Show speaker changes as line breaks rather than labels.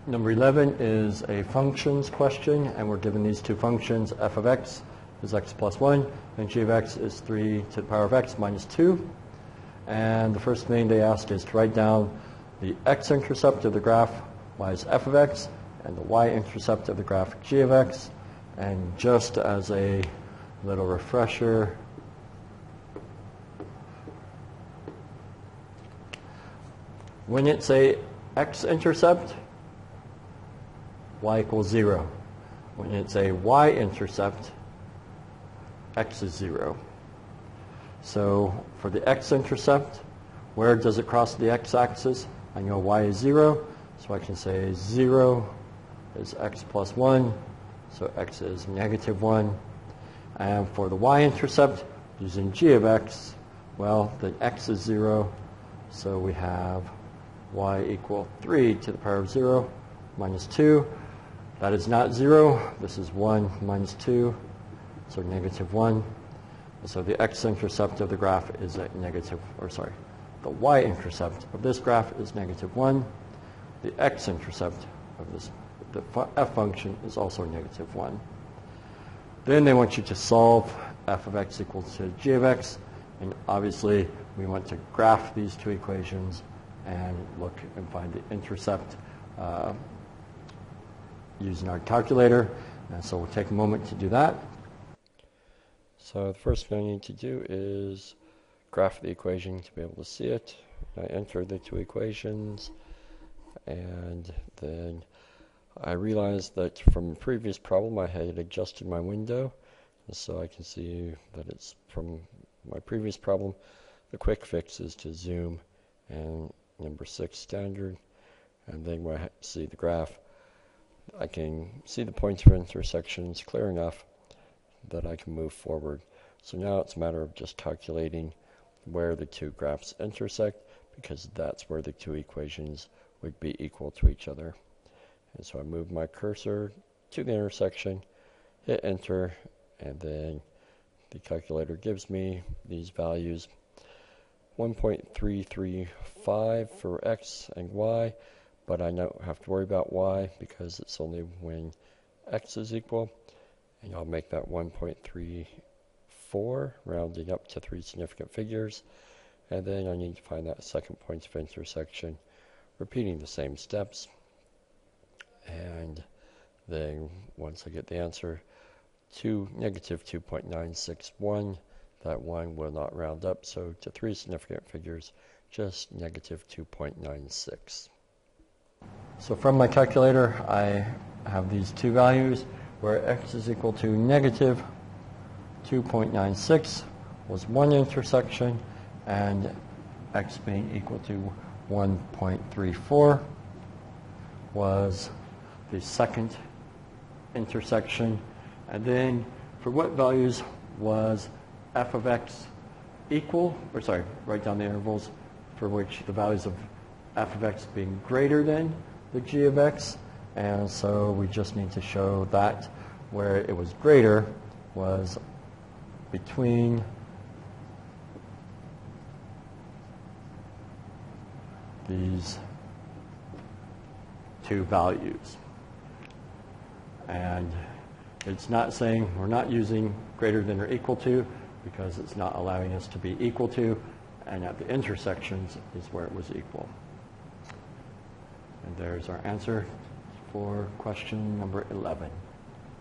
Number 11 is a functions question, and we're given these two functions. F of x is x plus 1, and g of x is 3 to the power of x minus 2. And the first thing they ask is to write down the x-intercept of the graph y is f of x, and the y-intercept of the graph g of x. And just as a little refresher, when it's a x-intercept, y equals 0. When it's a y-intercept, x is 0. So for the x-intercept, where does it cross the x-axis? I know y is 0, so I can say 0 is x plus 1, so x is negative 1. And for the y-intercept, using g of x, well, the x is 0, so we have y equal 3 to the power of 0 minus 2. That is not 0. This is 1 minus 2, so negative 1. So the x-intercept of the graph is at negative, or sorry, the y-intercept of this graph is negative 1. The x-intercept of this, the f function, is also negative 1. Then they want you to solve f of x equals to g of x, and obviously we want to graph these two equations and look and find the intercept using our calculator. And so we'll take a moment to do that. So the first thing I need to do is graph the equation to be able to see it. I enter the two equations, and then I realized that from a previous problem I had adjusted my window, and so I can see that it's from my previous problem. The quick fix is to zoom and number 6 standard, and then when I see the graph, I can see the points of intersections clear enough that I can move forward. So now it's a matter of just calculating where the two graphs intersect, because that's where the two equations would be equal to each other. And so I move my cursor to the intersection, hit enter, and then the calculator gives me these values: 1.335 for x and y, but I don't have to worry about y because it's only when x is equal. And I'll make that 1.34, rounding up to 3 significant figures. And then I need to find that second point of intersection, repeating the same steps. And then once I get the answer to negative 2.961, that 1 will not round up, so to 3 significant figures, just negative 2.96. So from my calculator, I have these two values, where x is equal to negative 2.96 was one intersection, and x being equal to 1.34 was the second intersection. And then for what values was f of x equal, or sorry, write down the intervals for which the values of f of x being greater than the g of x. And so we just need to show that where it was greater was between these two values. And it's not saying, we're not using greater than or equal to, because it's not allowing us to be equal to, and at the intersections is where it was equal. And there's our answer for question number 11.